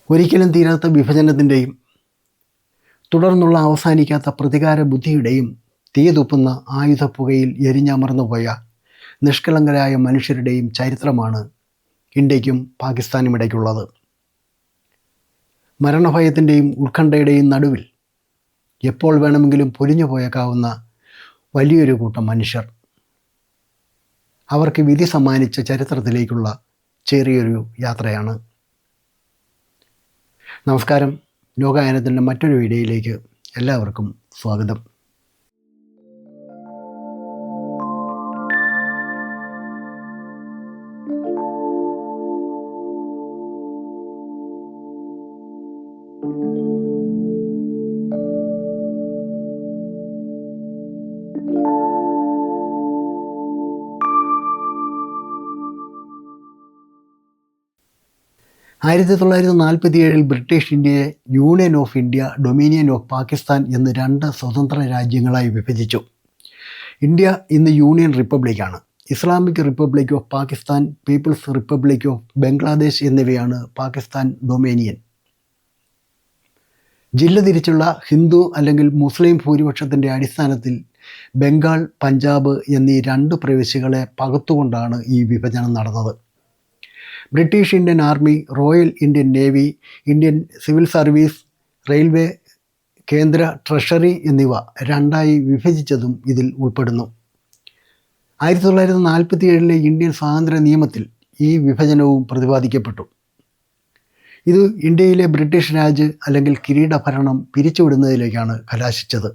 ഒരിക്കലും തീരാത്ത വിഭജനത്തിൻ്റെയും തുടർന്നുള്ള അവസാനിക്കാത്ത പ്രതികാര ബുദ്ധിയുടെയും തീതുപ്പുന്ന ആയുധപ്പുകയിൽ എരിഞ്ഞമർന്നുപോയ നിഷ്കളങ്കരായ മനുഷ്യരുടെയും ചരിത്രമാണ് ഇന്ത്യക്കും പാകിസ്ഥാനും ഇടയ്ക്കുള്ളത്. മരണഭയത്തിൻ്റെയും ഉത്കണ്ഠയുടെയും നടുവിൽ എപ്പോൾ വേണമെങ്കിലും പൊലിഞ്ഞു പോയേക്കാവുന്ന വലിയൊരു കൂട്ടം മനുഷ്യർ. അവർക്ക് വിധി സമ്മാനിച്ച ചരിത്രത്തിലേക്കുള്ള ചെറിയൊരു യാത്രയാണ്. നമസ്കാരം. ലോകായനത്തിൻ്റെ മറ്റൊരു വീഡിയോയിലേക്ക് എല്ലാവർക്കും സ്വാഗതം. ആയിരത്തി 1947 ബ്രിട്ടീഷ് ഇന്ത്യയെ union of India, dominion of Pakistan എന്ന് രണ്ട് സ്വതന്ത്ര രാജ്യങ്ങളായി വിഭജിച്ചു. ഇന്ത്യ ഇന്ന് യൂണിയൻ റിപ്പബ്ലിക്കാണ്. Islamic republic of Pakistan, people's republic of Bangladesh എന്നിവയാണ് പാകിസ്ഥാൻ ഡൊമീനിയൻ. ജില്ല തിരിച്ചുള്ള ഹിന്ദു അല്ലെങ്കിൽ മുസ്ലിം ഭൂരിപക്ഷത്തിൻ്റെ അടിസ്ഥാനത്തിൽ ബംഗാൾ, പഞ്ചാബ് എന്നീ രണ്ട് പ്രവിശ്യകളെ പകുത്തുകൊണ്ടാണ് ഈ വിഭജനം നടന്നത്. British Indian army, royal Indian navy, Indian civil service, railway, കേന്ദ്ര ട്രഷറി എന്നിവ രണ്ടായി വിഭജിച്ചതും ഇതിൽ ഉൾപ്പെടുന്നു. 1947 ഇന്ത്യൻ സ്വാതന്ത്ര്യ നിയമത്തിൽ ഈ വിഭജനവും പ്രതിപാദിക്കപ്പെട്ടു. ഇത് ഇന്ത്യയിലെ ബ്രിട്ടീഷ് രാജ് അല്ലെങ്കിൽ കിരീടഭരണം പിരിച്ചുവിടുന്നതിലേക്കാണ് കലാശിച്ചത്.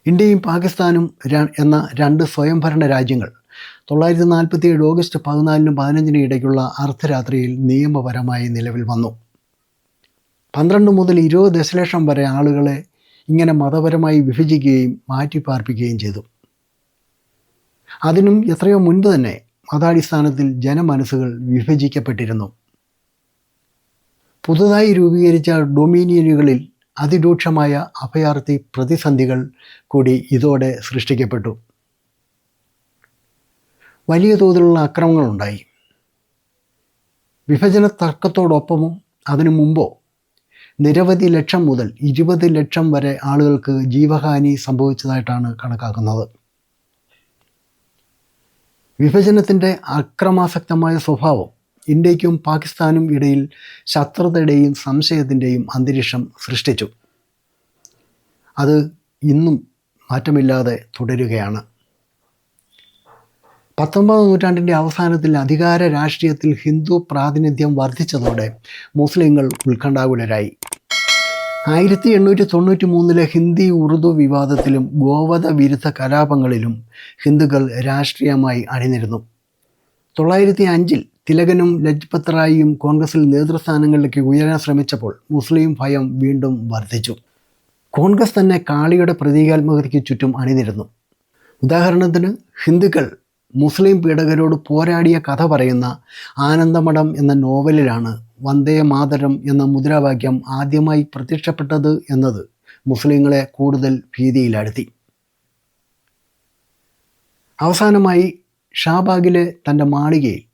ഇന്ത്യയും പാകിസ്ഥാനും എന്ന രണ്ട് സ്വയംഭരണ രാജ്യങ്ങൾ 1947 ഓഗസ്റ്റ് 14-നും 15-നും ഇടയ്ക്കുള്ള അർദ്ധരാത്രിയിൽ നിയമപരമായി നിലവിൽ വന്നു. 12 മുതൽ 20 ദശലക്ഷം വരെ ആളുകളെ ഇങ്ങനെ മതപരമായി വിഭജിക്കുകയും മാറ്റിപ്പാർപ്പിക്കുകയും ചെയ്തു. അതിനും എത്രയോ മുൻപ് തന്നെ മതാടിസ്ഥാനത്തിൽ ജനമനസ്സുകൾ വിഭജിക്കപ്പെട്ടിരുന്നു. പുതുതായി രൂപീകരിച്ച ഡൊമീനിയനുകളിൽ അതിരൂക്ഷമായ അഭയാർത്ഥി പ്രതിസന്ധികൾ കൂടി ഇതോടെ സൃഷ്ടിക്കപ്പെട്ടു. വലിയ തോതിലുള്ള അക്രമങ്ങളുണ്ടായി. വിഭജന തർക്കത്തോടൊപ്പമോ അതിനു മുമ്പോ നിരവധി ലക്ഷം മുതൽ 20 ലക്ഷം വരെ ആളുകൾക്ക് ജീവഹാനി സംഭവിച്ചതായിട്ടാണ് കണക്കാക്കുന്നത്. വിഭജനത്തിൻ്റെ അക്രമാസക്തമായ സ്വഭാവം ഇന്ത്യക്കും പാകിസ്ഥാനും ഇടയിൽ ശത്രുതയുടെയും സംശയത്തിൻ്റെയും അന്തരീക്ഷം സൃഷ്ടിച്ചു. അത് ഇന്നും മാറ്റമില്ലാതെ തുടരുകയാണ്. 19-ാം നൂറ്റാണ്ടിൻ്റെ അവസാനത്തിൽ അധികാര രാഷ്ട്രീയത്തിൽ ഹിന്ദു പ്രാതിനിധ്യം വർദ്ധിച്ചതോടെ മുസ്ലിങ്ങൾ ഉത്കണ്ഠാകുലരായി. 1893 ഹിന്ദി ഉറുദു വിവാദത്തിലും ഗോവധ വിരുദ്ധ കലാപങ്ങളിലും ഹിന്ദുക്കൾ രാഷ്ട്രീയമായി അണിനിരന്നു. 1905 തിലകനും ലജ്പത് റായിയും കോൺഗ്രസിൽ നേതൃസ്ഥാനങ്ങളിലേക്ക് ഉയരാൻ ശ്രമിച്ചപ്പോൾ മുസ്ലിം ഭയം വീണ്ടും വർദ്ധിച്ചു. കോൺഗ്രസ് തന്നെ കാളിയുടെ പ്രതീകാത്മകതയ്ക്ക് ചുറ്റും അണിനിരന്നു. ഉദാഹരണത്തിന്, ഹിന്ദുക്കൾ മുസ്ലിം പീഡകരോട് പോരാടിയ കഥ പറയുന്ന ആനന്ദമഠം എന്ന നോവലിലാണ് വന്ദേ മാതരം എന്ന മുദ്രാവാക്യം ആദ്യമായി പ്രത്യക്ഷപ്പെട്ടത് എന്നത് മുസ്ലിങ്ങളെ കൂടുതൽ ഭീതിയിലാഴ്ത്തി. അവസാനമായി ഷാബാഗിലെ തൻ്റെ മാളികയിൽ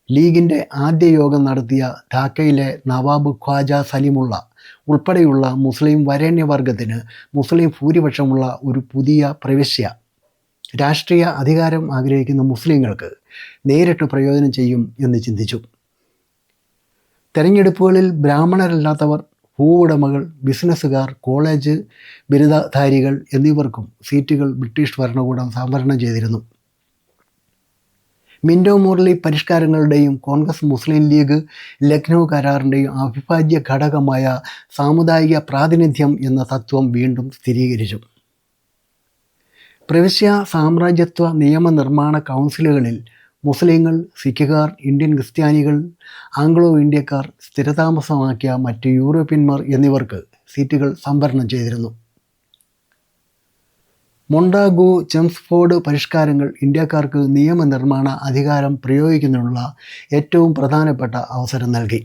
ലീഗിൻ്റെ ആദ്യ യോഗം നടത്തിയ ധാക്കയിലെ നവാബ് ഖ്വാജ സലിമുള്ള ഉൾപ്പെടെയുള്ള മുസ്ലിം വരേണ്യവർഗത്തിന് മുസ്ലിം ഭൂരിപക്ഷമുള്ള ഒരു പുതിയ പ്രവിശ്യ രാഷ്ട്രീയ അധികാരം ആഗ്രഹിക്കുന്ന മുസ്ലിങ്ങൾക്ക് നേരിട്ട് പ്രയോജനം ചെയ്യും എന്ന് ചിന്തിച്ചു. തെരഞ്ഞെടുപ്പുകളിൽ ബ്രാഹ്മണരല്ലാത്തവർ, ഭൂവുടമകൾ, ബിസിനസ്സുകാർ, കോളേജ് ബിരുദധാരികൾ എന്നിവർക്കും സീറ്റുകൾ ബ്രിട്ടീഷ് ഭരണകൂടം സംവരണം ചെയ്തിരുന്നു. Minto Morley പരിഷ്കാരങ്ങളുടെയും Congress Muslim league Lucknow കരാറിൻ്റെയും അവിഭാജ്യ ഘടകമായ സാമുദായിക പ്രാതിനിധ്യം എന്ന തത്വം വീണ്ടും സ്ഥിരീകരിച്ചു. പ്രവിശ്യ സാമ്രാജ്യത്വ നിയമനിർമ്മാണ കൗൺസിലുകളിൽ മുസ്ലിങ്ങൾ, സിഖുകാർ, ഇന്ത്യൻ ക്രിസ്ത്യാനികൾ, ആംഗ്ലോ ഇന്ത്യക്കാർ, സ്ഥിരതാമസമാക്കിയ മറ്റ് യൂറോപ്യന്മാർ എന്നിവർക്ക് സീറ്റുകൾ സംവരണം ചെയ്തിരുന്നു. മൊണ്ടാഗു ചെംസ്ഫോർഡ് പരിഷ്കാരങ്ങൾ ഇന്ത്യക്കാർക്ക് നിയമനിർമ്മാണ അധികാരം പ്രയോഗിക്കുന്നതിനുള്ള ഏറ്റവും പ്രധാനപ്പെട്ട അവസരം നൽകി.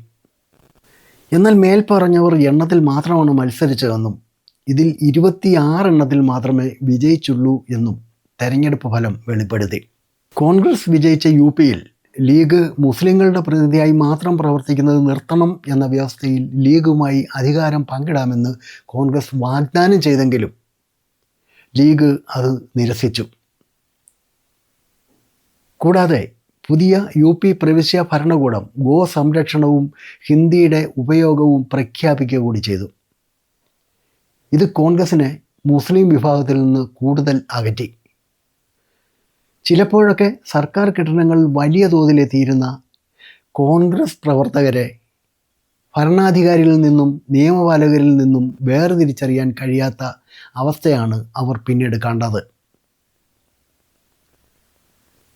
എന്നാൽ മേൽപ്പറഞ്ഞവർ എണ്ണത്തിൽ മാത്രമാണ് മത്സരിച്ചതെന്നും ഇതിൽ 26 എണ്ണത്തിൽ മാത്രമേ വിജയിച്ചുള്ളൂ എന്നും തെരഞ്ഞെടുപ്പ് ഫലം വെളിപ്പെടുത്തി. കോൺഗ്രസ് വിജയിച്ച യു പിയിൽ ലീഗ് മുസ്ലിങ്ങളുടെ പ്രതിനിധിയായി മാത്രം പ്രവർത്തിക്കുന്നത് നിർത്തണം എന്ന വ്യവസ്ഥയിൽ ലീഗുമായി അധികാരം പങ്കിടാമെന്ന് കോൺഗ്രസ് വാഗ്ദാനം ചെയ്തെങ്കിലും ലീഗ് അത് നിരസിച്ചു. കൂടാതെ പുതിയ UP പ്രവിശ്യ ഭരണകൂടം ഗോ സംരക്ഷണവും ഹിന്ദിയുടെ ഉപയോഗവും പ്രഖ്യാപിക്കുക കൂടി ചെയ്തു. ഇത് കോൺഗ്രസിനെ മുസ്ലിം വിഭാഗത്തിൽ നിന്ന് കൂടുതൽ അകറ്റി. ചിലപ്പോഴൊക്കെ സർക്കാർ കെട്ടിടങ്ങളിൽ വലിയ തോതിലെത്തിയിരുന്ന കോൺഗ്രസ് പ്രവർത്തകരെ ഭരണാധികാരികളിൽ നിന്നും നിയമപാലകരിൽ നിന്നും വേർതിരിച്ചറിയാൻ കഴിയാത്ത അവസ്ഥയാണ് അവർ പിന്നീട് കണ്ടത്.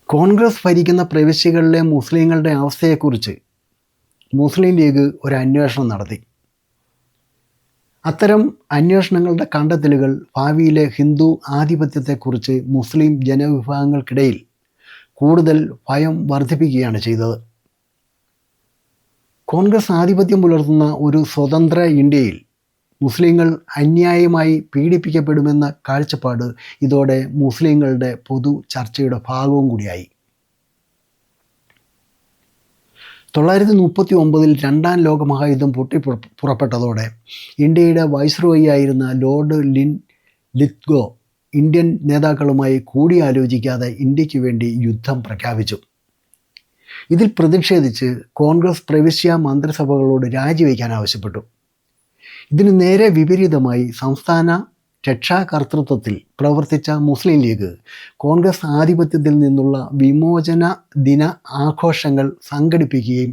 കോൺഗ്രസ് ഭരിക്കുന്ന പ്രവിശ്യകളിലെ മുസ്ലിങ്ങളുടെ അവസ്ഥയെക്കുറിച്ച് മുസ്ലിം ലീഗ് ഒരു അന്വേഷണം നടത്തി. അത്തരം അന്വേഷണങ്ങളുടെ കണ്ടെത്തലുകൾ ഭാവിയിലെ ഹിന്ദു ആധിപത്യത്തെക്കുറിച്ച് മുസ്ലിം ജനവിഭാഗങ്ങൾക്കിടയിൽ കൂടുതൽ ഭയം വർദ്ധിപ്പിക്കുകയാണ് ചെയ്തത്. കോൺഗ്രസ് ആധിപത്യം പുലർത്തുന്ന ഒരു സ്വതന്ത്ര ഇന്ത്യയിൽ മുസ്ലിങ്ങൾ അന്യായമായി പീഡിപ്പിക്കപ്പെടുമെന്ന കാഴ്ചപ്പാട് ഇതോടെ മുസ്ലിങ്ങളുടെ പൊതു ചർച്ചയുടെ ഭാഗവും കൂടിയായി. 1939 രണ്ടാം ലോകമഹായുദ്ധം പുറപ്പെട്ടതോടെ ഇന്ത്യയുടെ വൈസ്രോയി ആയിരുന്ന ലോർഡ് ലിത്ഗോ ഇന്ത്യൻ നേതാക്കളുമായി കൂടിയാലോചിക്കാതെ ഇന്ത്യക്ക് വേണ്ടി യുദ്ധം പ്രഖ്യാപിച്ചു. ഇതിൽ പ്രതിഷേധിച്ച് കോൺഗ്രസ് പ്രവിശ്യ മന്ത്രിസഭകളോട് രാജിവെക്കാൻ ആവശ്യപ്പെട്ടു. ഇതിന് നേരെ വിപരീതമായി സംസ്ഥാന രക്ഷാകർതൃത്വത്തിൽ പ്രവർത്തിച്ച മുസ്ലിം ലീഗ് കോൺഗ്രസ് ആധിപത്യത്തിൽ നിന്നുള്ള വിമോചന ദിന ആഘോഷങ്ങൾ സംഘടിപ്പിക്കുകയും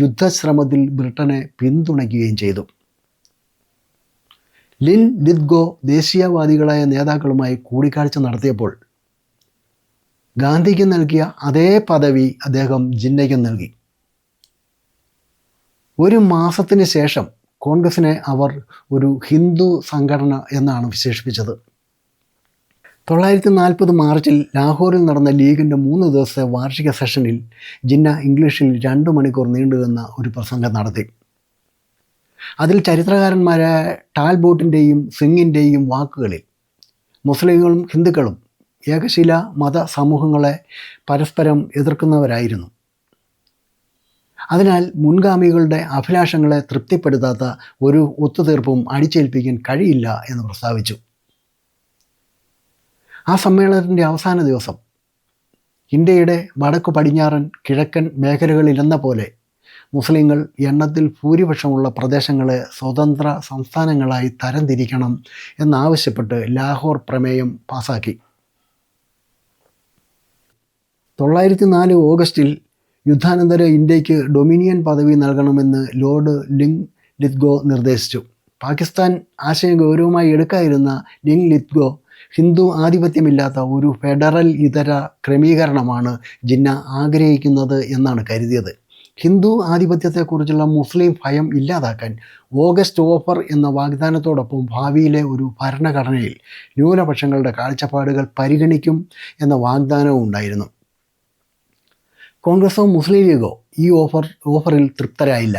യുദ്ധശ്രമത്തിൽ ബ്രിട്ടനെ പിന്തുണയ്ക്കുകയും ചെയ്തു. ലിത്ഗോ ദേശീയവാദികളായ നേതാക്കളുമായി കൂടിക്കാഴ്ച നടത്തിയപ്പോൾ ഗാന്ധിക്ക് നൽകിയ അതേ പദവി അദ്ദേഹം ജിന്നയ്ക്കും നൽകി. ഒരു മാസത്തിന് ശേഷം കോൺഗ്രസിനെ അവർ ഒരു ഹിന്ദു സംഘടന എന്നാണ് വിശേഷിപ്പിച്ചത്. 1940 മാർച്ചിൽ ലാഹോറിൽ നടന്ന ലീഗിൻ്റെ 3 ദിവസത്തെ വാർഷിക സെഷനിൽ ജിന്ന ഇംഗ്ലീഷിൽ 2 മണിക്കൂർ നീണ്ടുനിന്ന ഒരു പ്രസംഗം നടത്തി. അതിൽ ചരിത്രകാരന്മാരായ ടാൽബോട്ടിൻ്റെയും സിംഗിൻ്റെയും വാക്കുകളിൽ മുസ്ലിങ്ങളും ഹിന്ദുക്കളും ഏകശില മത സമൂഹങ്ങളെ പരസ്പരം എതിർക്കുന്നവരായിരുന്നു. അതിനാൽ മുൻഗാമികളുടെ അഭിലാഷങ്ങളെ തൃപ്തിപ്പെടുത്താത്ത ഒരു ഒത്തുതീർപ്പും അടിച്ചേൽപ്പിക്കാൻ കഴിയില്ല എന്ന് പ്രസ്താവിച്ചു. ആ സമ്മേളനത്തിൻ്റെ അവസാന ദിവസം ഇന്ത്യയുടെ വടക്കു പടിഞ്ഞാറൻ കിഴക്കൻ മേഖലകളിലെന്ന പോലെ മുസ്ലിങ്ങൾ എണ്ണത്തിൽ ഭൂരിപക്ഷമുള്ള പ്രദേശങ്ങളെ സ്വതന്ത്ര സംസ്ഥാനങ്ങളായി തരംതിരിക്കണം എന്നാവശ്യപ്പെട്ട് ലാഹോർ പ്രമേയം പാസാക്കി. 1904 ഓഗസ്റ്റിൽ യുദ്ധാനന്തര ഇന്ത്യക്ക് ഡൊമിനിയൻ പദവി നൽകണമെന്ന് ലോർഡ് ലിത്ഗോ നിർദ്ദേശിച്ചു. പാകിസ്ഥാൻ ആശയം ഗൗരവമായി എടുക്കാതിരുന്ന ലിത്ഗോ ഹിന്ദു ആധിപത്യമില്ലാത്ത ഒരു ഫെഡറൽ ഇതര ക്രമീകരണമാണ് ജിന്ന ആഗ്രഹിക്കുന്നത് എന്നാണ് കരുതിയത്. ഹിന്ദു ആധിപത്യത്തെക്കുറിച്ചുള്ള മുസ്ലിം ഭയം ഇല്ലാതാക്കാൻ ഓഗസ്റ്റ് ഓഫർ എന്ന വാഗ്ദാനത്തോടൊപ്പം ഭാവിയിലെ ഒരു ഭരണഘടനയിൽ ന്യൂനപക്ഷങ്ങളുടെ കാഴ്ചപ്പാടുകൾ പരിഗണിക്കും എന്ന വാഗ്ദാനവും ഉണ്ടായിരുന്നു. കോൺഗ്രസോ മുസ്ലിം ലീഗോ ഈ ഓഫറിൽ തൃപ്തരായില്ല.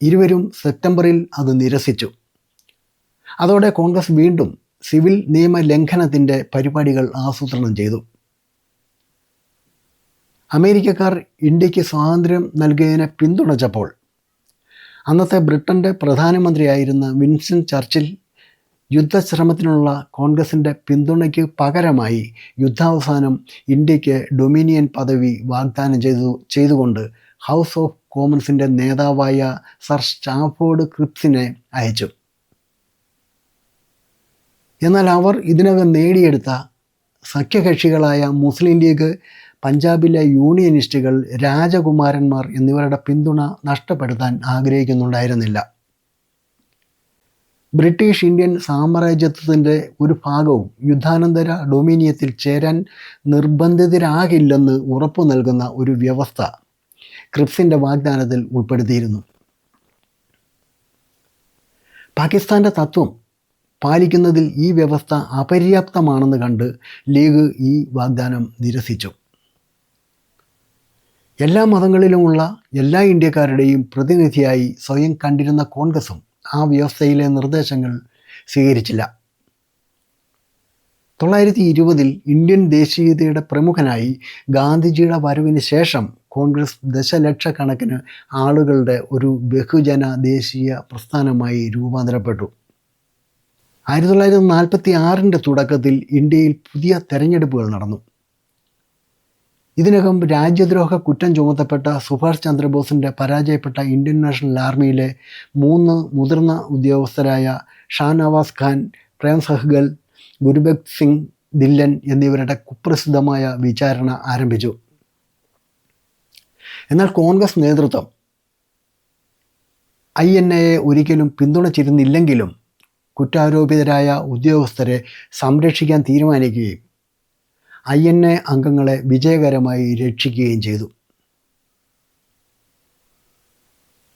ഇരുവരും സെപ്റ്റംബറിൽ അത് നിരസിച്ചു. അതോടെ കോൺഗ്രസ് വീണ്ടും സിവിൽ നിയമ ലംഘനത്തിൻ്റെ പരിപാടികൾ ആസൂത്രണം ചെയ്തു. അമേരിക്കക്കാർ ഇന്ത്യക്ക് സ്വാതന്ത്ര്യം നൽകിയതിനെ പിന്തുണച്ചപ്പോൾ അന്നത്തെ ബ്രിട്ടൻ്റെ പ്രധാനമന്ത്രിയായിരുന്ന വിൻസ്റ്റൺ ചർച്ചിൽ യുദ്ധശ്രമത്തിനുള്ള കോൺഗ്രസിൻ്റെ പിന്തുണയ്ക്ക് പകരമായി യുദ്ധാവസാനം ഇന്ത്യക്ക് ഡൊമിനിയൻ പദവി വാഗ്ദാനം ചെയ്തുകൊണ്ട് ഹൗസ് ഓഫ് കോമൺസിൻ്റെ നേതാവായ സർ സ്റ്റാഫോർഡ് ക്രിപ്സിനെ അയച്ചു. എന്നാൽ അവർ ഇതിനകം നേടിയെടുത്ത സഖ്യകക്ഷികളായ മുസ്ലിം ലീഗ്, പഞ്ചാബിലെ യൂണിയനിസ്റ്റുകൾ, രാജകുമാരന്മാർ എന്നിവരുടെ പിന്തുണ നഷ്ടപ്പെടുത്താൻ ആഗ്രഹിക്കുന്നുണ്ടായിരുന്നില്ല. ബ്രിട്ടീഷ് ഇന്ത്യൻ സാമ്രാജ്യത്വത്തിൻ്റെ ഒരു ഭാഗവും യുദ്ധാനന്തര ഡൊമിനിയത്തിൽ ചേരാൻ നിർബന്ധിതരാകില്ലെന്ന് ഉറപ്പു നൽകുന്ന ഒരു വ്യവസ്ഥ ക്രിപ്സിൻ്റെ വാഗ്ദാനത്തിൽ ഉൾപ്പെടുത്തിയിരുന്നു. പാകിസ്ഥാൻ്റെ തത്വം പാലിക്കുന്നതിൽ ഈ വ്യവസ്ഥ അപര്യാപ്തമാണെന്ന് കണ്ട് ലീഗ് ഈ വാഗ്ദാനം നിരസിച്ചു. എല്ലാ മതങ്ങളിലുമുള്ള എല്ലാ ഇന്ത്യക്കാരുടെയും പ്രതിനിധിയായി സ്വയം കണ്ടിരുന്ന കോൺഗ്രസും ആ വ്യവസ്ഥയിലെ നിർദ്ദേശങ്ങൾ സ്വീകരിച്ചില്ല. 1920 ഇന്ത്യൻ ദേശീയതയുടെ പ്രമുഖനായി ഗാന്ധിജിയുടെ വരവിന് ശേഷം കോൺഗ്രസ് ദശലക്ഷക്കണക്കിന് ആളുകളുടെ ഒരു ബഹുജന ദേശീയ പ്രസ്ഥാനമായി രൂപാന്തരപ്പെട്ടു. 1946 തുടക്കത്തിൽ ഇന്ത്യയിൽ പുതിയ തെരഞ്ഞെടുപ്പുകൾ നടന്നു. ഇതിനകം രാജ്യദ്രോഹ കുറ്റം ചുമത്തപ്പെട്ട സുഭാഷ് ചന്ദ്രബോസിൻ്റെ പരാജയപ്പെട്ട ഇന്ത്യൻ നാഷണൽ ആർമിയിലെ 3 മുതിർന്ന ഉദ്യോഗസ്ഥരായ ഷാ നവാസ് ഖാൻ, പ്രേം സഹ്ഗൽ, ഗുരുബഖ് സിംഗ് ധില്ലൻ എന്നിവരുടെ കുപ്രസിദ്ധമായ വിചാരണ ആരംഭിച്ചു. എന്നാൽ കോൺഗ്രസ് നേതൃത്വം INA ഒരിക്കലും പിന്തുണച്ചിരുന്നില്ലെങ്കിലും കുറ്റാരോപിതരായ ഉദ്യോഗസ്ഥരെ സംരക്ഷിക്കാൻ തീരുമാനിക്കുകയും INA അംഗങ്ങളെ വിജയകരമായി രക്ഷിക്കുകയും ചെയ്തു.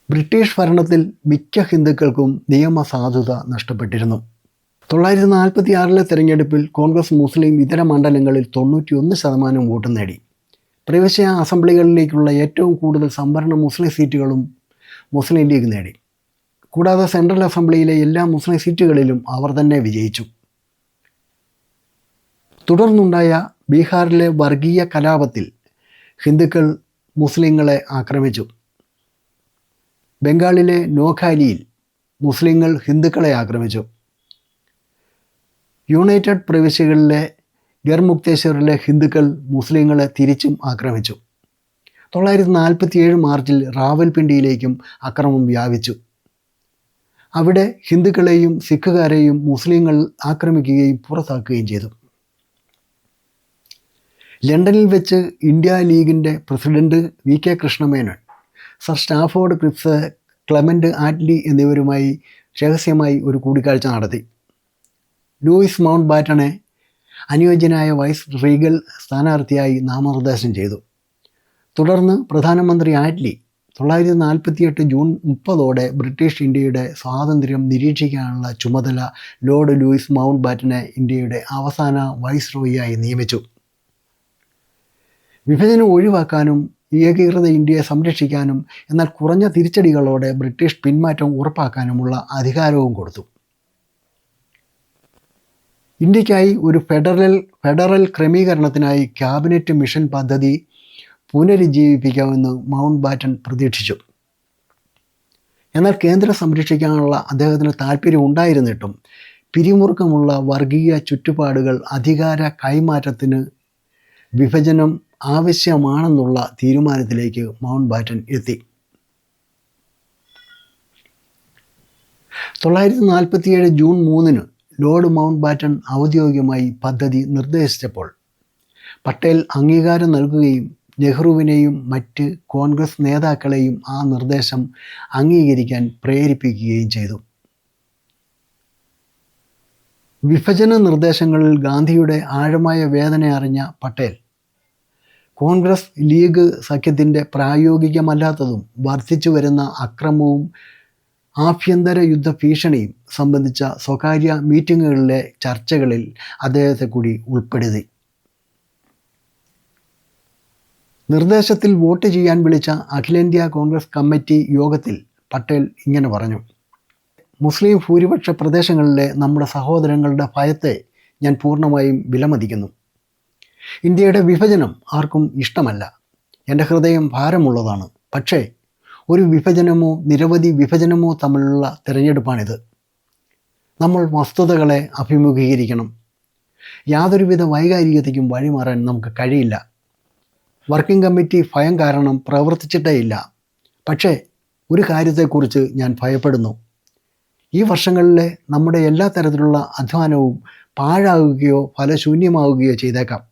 ബ്രിട്ടീഷ് ഭരണത്തിൽ മിക്ക ഹിന്ദുക്കൾക്കും നിയമസാധുത നഷ്ടപ്പെട്ടിരുന്നു. 1946 തെരഞ്ഞെടുപ്പിൽ കോൺഗ്രസ് മുസ്ലിം ഇതര മണ്ഡലങ്ങളിൽ 91% വോട്ട് നേടി. പ്രവിശ്യ അസംബ്ലികളിലേക്കുള്ള ഏറ്റവും കൂടുതൽ സംവരണ മുസ്ലിം സീറ്റുകളും മുസ്ലിം ലീഗ് നേടി. കൂടാതെ സെൻട്രൽ അസംബ്ലിയിലെ എല്ലാ മുസ്ലിം സീറ്റുകളിലും അവർ തന്നെ വിജയിച്ചു. തുടർന്നുണ്ടായ ബീഹാറിലെ വർഗീയ കലാപത്തിൽ ഹിന്ദുക്കൾ മുസ്ലിങ്ങളെ ആക്രമിച്ചു. ബംഗാളിലെ നോഖാലിയിൽ മുസ്ലിങ്ങൾ ഹിന്ദുക്കളെ ആക്രമിച്ചു. യുണൈറ്റഡ് പ്രവിശ്യകളിലെ ഗർമുക്തേശ്വറിലെ ഹിന്ദുക്കൾ മുസ്ലിങ്ങളെ തിരിച്ചും ആക്രമിച്ചു. 1947 മാർച്ചിൽ റാവൽപിണ്ടിയിലേക്കും അക്രമം വ്യാപിച്ചു. അവിടെ ഹിന്ദുക്കളെയും സിഖുകാരെയും മുസ്ലിങ്ങൾ ആക്രമിക്കുകയും പുറത്താക്കുകയും ചെയ്തു. ലണ്ടനിൽ വെച്ച് ഇന്ത്യ ലീഗിൻ്റെ president VK Krishna Menon, sir Stafford Cripps, Clement Attlee എന്നിവരുമായി രഹസ്യമായി ഒരു കൂടിക്കാഴ്ച നടത്തി. ലൂയിസ് മൗണ്ട് ബാറ്റനെ അനുയോജ്യനായ വൈസ് റീഗൽ സ്ഥാനാർത്ഥിയായി നാമനിർദ്ദേശം ചെയ്തു. തുടർന്ന് പ്രധാനമന്ത്രി ആറ്റ്ലി 1948 ജൂൺ 30 ബ്രിട്ടീഷ് ഇന്ത്യയുടെ സ്വാതന്ത്ര്യം നിരീക്ഷിക്കാനുള്ള ചുമതല ലോർഡ് ലൂയിസ് മൗണ്ട് ബാറ്റനെ ഇന്ത്യയുടെ അവസാന വൈസ്രോയിയായി നിയമിച്ചു. വിഭജനം ഒഴിവാക്കാനും ഏകീകൃത ഇന്ത്യയെ സംരക്ഷിക്കാനും എന്നാൽ കുറഞ്ഞ തിരിച്ചടികളോടെ ബ്രിട്ടീഷ് പിന്മാറ്റം ഉറപ്പാക്കാനുമുള്ള അധികാരവും കൊടുത്തു. ഇന്ത്യക്കായി ഒരു ഫെഡറൽ ക്രമീകരണത്തിനായി ക്യാബിനറ്റ് മിഷൻ പദ്ധതി പുനരുജ്ജീവിപ്പിക്കാമെന്ന് മൗണ്ട് ബാറ്റൻ പ്രതീക്ഷിച്ചു. എന്നാൽ കേന്ദ്രം സംരക്ഷിക്കാനുള്ള അദ്ദേഹത്തിന് താല്പര്യം ഉണ്ടായിരുന്നിട്ടും പിരിമുറുക്കമുള്ള വർഗീയ ചുറ്റുപാടുകൾ അധികാര കൈമാറ്റത്തിന് വിഭജനം ആവശ്യമാണെന്നുള്ള തീരുമാനത്തിലേക്ക് മൗണ്ട് ബാറ്റൻ എത്തി. 1947 ജൂൺ 3 ലോർഡ് മൗണ്ട് ബാറ്റൻ ഔദ്യോഗികമായി പദ്ധതി നിർദ്ദേശിച്ചപ്പോൾ പട്ടേൽ അംഗീകാരം നൽകുകയും നെഹ്റുവിനെയും മറ്റ് കോൺഗ്രസ് നേതാക്കളെയും ആ നിർദ്ദേശം അംഗീകരിക്കാൻ പ്രേരിപ്പിക്കുകയും ചെയ്തു. വിഭജന നിർദ്ദേശങ്ങളിൽ ഗാന്ധിയുടെ ആഴമായ വേദന അറിഞ്ഞ പട്ടേൽ കോൺഗ്രസ് ലീഗ് സഖ്യത്തിൻ്റെ പ്രായോഗികമല്ലാത്തതും വർദ്ധിച്ചു വരുന്ന അക്രമവും ആഭ്യന്തര യുദ്ധ ഭീഷണിയും സംബന്ധിച്ച സ്വകാര്യ മീറ്റിങ്ങുകളിലെ ചർച്ചകളിൽ അദ്ദേഹത്തെ കൂടി ഉൾപ്പെടുത്തി. നിർദ്ദേശത്തിൽ വോട്ട് ചെയ്യാൻ വിളിച്ച അഖിലേന്ത്യാ കോൺഗ്രസ് കമ്മിറ്റി യോഗത്തിൽ പട്ടേൽ ഇങ്ങനെ പറഞ്ഞു: മുസ്ലിം ഭൂരിപക്ഷ പ്രദേശങ്ങളിലെ നമ്മുടെ സഹോദരങ്ങളുടെ ഭയത്തെ ഞാൻ പൂർണ്ണമായും വിലമതിക്കുന്നു. ഇന്ത്യയുടെ വിഭജനം ആർക്കും ഇഷ്ടമല്ല. എൻ്റെ ഹൃദയം ഭാരമുള്ളതാണ്. പക്ഷേ ഒരു വിഭജനമോ നിരവധി വിഭജനമോ തമ്മിലുള്ള തിരഞ്ഞെടുപ്പാണിത്. നമ്മൾ വസ്തുതകളെ അഭിമുഖീകരിക്കണം. യാതൊരുവിധ വൈകാരികതയ്ക്കും വഴിമാറാൻ നമുക്ക് കഴിയില്ല. വർക്കിംഗ് കമ്മിറ്റി ഭയം കാരണം പ്രവർത്തിച്ചിട്ടേയില്ല. പക്ഷേ ഒരു കാര്യത്തെക്കുറിച്ച് ഞാൻ ഭയപ്പെടുന്നു. ഈ വർഷങ്ങളിലെ നമ്മുടെ എല്ലാ തരത്തിലുള്ള അധ്വാനവും പാഴാകുകയോ ഫലശൂന്യമാവുകയോ ചെയ്തേക്കാം.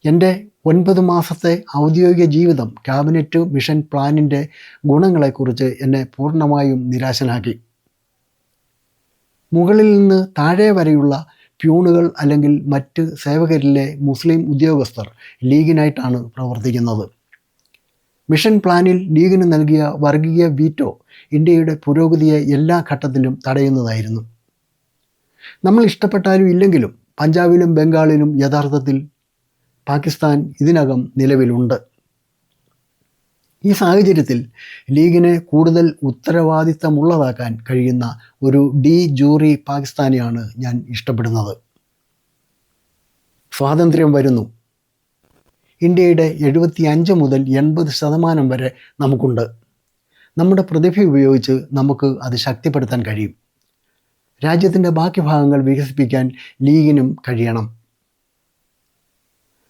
എൻ്റെ 9 മാസത്തെ ഔദ്യോഗിക ജീവിതം ക്യാബിനറ്റ് മിഷൻ പ്ലാനിൻ്റെ ഗുണങ്ങളെക്കുറിച്ച് എന്നെ പൂർണ്ണമായും നിരാശനാക്കി. മുകളിൽ നിന്ന് താഴെ വരെയുള്ള പ്യൂണുകൾ അല്ലെങ്കിൽ മറ്റ് സേവകരിലെ മുസ്ലിം ഉദ്യോഗസ്ഥർ ലീഗിനായിട്ടാണ് പ്രവർത്തിക്കുന്നത്. മിഷൻ പ്ലാനിൽ ലീഗിന് നൽകിയ വർഗീയ വീറ്റോ ഇന്ത്യയുടെ പുരോഗതിയെ എല്ലാ ഘട്ടത്തിലും തടയുന്നതായിരുന്നു. നമ്മൾ ഇഷ്ടപ്പെട്ടാലും ഇല്ലെങ്കിലും പഞ്ചാബിലും ബംഗാളിലും യഥാർത്ഥത്തിൽ പാകിസ്ഥാൻ ഇതിനകം നിലവിലുണ്ട്. ഈ സാഹചര്യത്തിൽ ലീഗിനെ കൂടുതൽ ഉത്തരവാദിത്തമുള്ളതാക്കാൻ കഴിയുന്ന ഒരു ജൂറി പാകിസ്ഥാനെയാണ് ഞാൻ ഇഷ്ടപ്പെടുന്നത്. സ്വാതന്ത്ര്യം വരുന്നു. ഇന്ത്യയുടെ 75 മുതൽ 80% വരെ നമുക്കുണ്ട്. നമ്മുടെ പ്രതിഭ ഉപയോഗിച്ച് നമുക്ക് അത് ശക്തിപ്പെടുത്താൻ കഴിയും. രാജ്യത്തിൻ്റെ ബാക്കി ഭാഗങ്ങൾ വികസിപ്പിക്കാൻ ലീഗിനും കഴിയണം.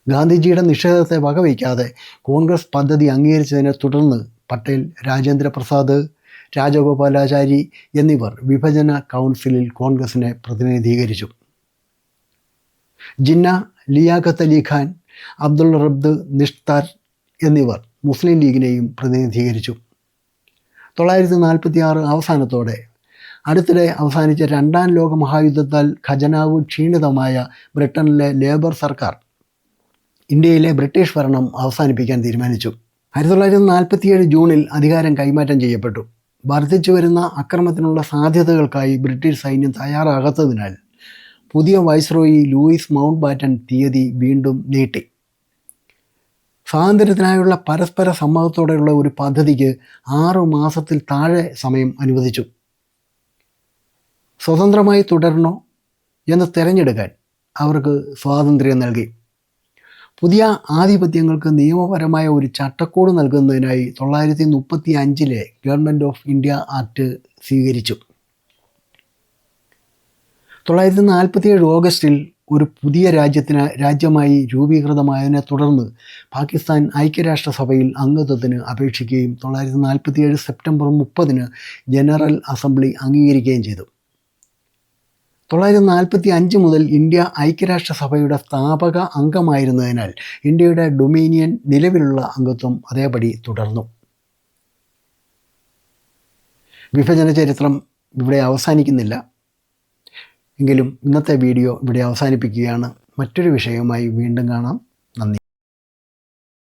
ഗാന്ധിജിയുടെ നിഷേധത്തെ വകവയ്ക്കാതെ കോൺഗ്രസ് പദ്ധതി അംഗീകരിച്ചതിനെ തുടർന്ന് പട്ടേൽ, രാജേന്ദ്ര പ്രസാദ്, രാജഗോപാലാചാരി എന്നിവർ വിഭജന കൗൺസിലിൽ കോൺഗ്രസിനെ പ്രതിനിധീകരിച്ചു. ജിന്ന, ലിയാഖത്ത് അലി ഖാൻ, അബ്ദുൾ റബ്ദ് നിഷ്താർ എന്നിവർ മുസ്ലിം ലീഗിനെയും പ്രതിനിധീകരിച്ചു. 1946 അവസാനത്തോടെ അടുത്തിടെ അവസാനിച്ച രണ്ടാം ലോക മഹായുദ്ധത്താൽ ഖജനാവ് ക്ഷീണിതമായ ബ്രിട്ടനിലെ ലേബർ സർക്കാർ ഇന്ത്യയിലെ ബ്രിട്ടീഷ് ഭരണം അവസാനിപ്പിക്കാൻ തീരുമാനിച്ചു. 1947 ജൂണിൽ അധികാരം കൈമാറ്റം ചെയ്യപ്പെട്ടു. വർദ്ധിച്ചു വരുന്ന അക്രമത്തിനുള്ള സാധ്യതകൾക്കായി ബ്രിട്ടീഷ് സൈന്യം തയ്യാറാകാത്തതിനാൽ പുതിയ വൈസ്രോയി ലൂയിസ് മൗണ്ട് ബാറ്റൻ തീയതി വീണ്ടും നീട്ടി. സ്വാതന്ത്ര്യത്തിനായുള്ള പരസ്പര സമ്മതത്തോടെയുള്ള ഒരു പദ്ധതിക്ക് 6 മാസത്തിൽ താഴെ സമയം അനുവദിച്ചു. സ്വതന്ത്രമായി തുടരണോ എന്ന് തിരഞ്ഞെടുക്കാൻ അവർക്ക് സ്വാതന്ത്ര്യം നൽകി. പുതിയ ആധിപത്യങ്ങൾക്ക് നിയമപരമായ ഒരു ചട്ടക്കൂട് നൽകുന്നതിനായി 1935 ഗവൺമെൻറ് ഓഫ് ഇന്ത്യ ആക്ട് സ്വീകരിച്ചു. 1947 ഓഗസ്റ്റിൽ ഒരു പുതിയ രാജ്യമായി രൂപീകൃതമായതിനെ തുടർന്ന് പാകിസ്ഥാൻ ഐക്യരാഷ്ട്രസഭയിൽ അംഗത്വത്തിന് അപേക്ഷിക്കുകയും 1947 സെപ്റ്റംബർ 30 ജനറൽ അസംബ്ലി അംഗീകരിക്കുകയും ചെയ്തു. 1945 മുതൽ ഇന്ത്യ ഐക്യരാഷ്ട്രസഭയുടെ സ്ഥാപക അംഗമായിരുന്നതിനാൽ ഇന്ത്യയുടെ ഡൊമീനിയൻ നിലവിലുള്ള അംഗത്വം അതേപടി തുടർന്നു. വിഭജന ചരിത്രം ഇവിടെ അവസാനിക്കുന്നില്ല. എങ്കിലും ഇന്നത്തെ വീഡിയോ ഇവിടെ അവസാനിപ്പിക്കുകയാണ്. മറ്റൊരു വിഷയവുമായി വീണ്ടും കാണാം.